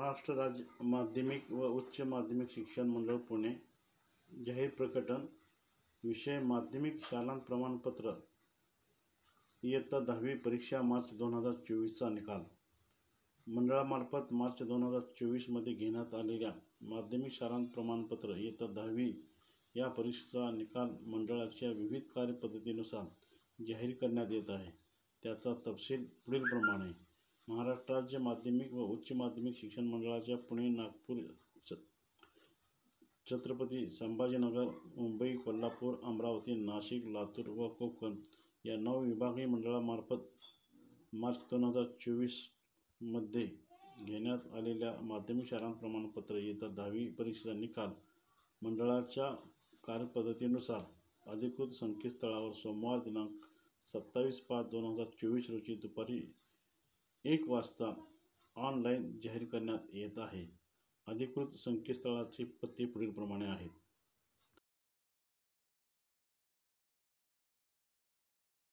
महाराष्ट्र राज्य माध्यमिक व उच्च माध्यमिक शिक्षण मंडळ पुणे जाहीर प्रकटन. विषय माध्यमिक शालांत प्रमाणपत्र इयत्ता 10वी परीक्षा मार्च 2024चा निकाल. मंडळामार्फत मार्च 2024 घेण्यात आलेल्या माध्यमिक शालांत प्रमाणपत्र इयत्ता 10वी या परीक्षेचा निकाल मंडळाच्या विविध कार्यपद्धतीनुसार जाहीर करण्यात येत आहे. त्याचा तपशील पुढीलप्रमाणे. महाराष्ट्र राज्य माध्यमिक व उच्च माध्यमिक शिक्षण मंडळाच्या पुणे, नागपूर, छत्रपती संभाजीनगर, मुंबई, कोल्हापूर, अमरावती, नाशिक, लातूर व कोकण या 9 विभागीय मंडळामार्फत मार्च 2024 घेण्यात आलेल्या माध्यमिक शालांत प्रमाणपत्र इयत्ता 10वी परीक्षेचा निकाल मंडळाच्या कार्यपद्धतीनुसार अधिकृत संकेतस्थळावर सोमवार दिनांक 27/5/2024 रोजी दुपारी 1 वाजता ऑनलाईन जाहीर करण्यात येत आहे. अधिकृत संकेतस्थळाचे पत्ते पुढीलप्रमाणे आहेत.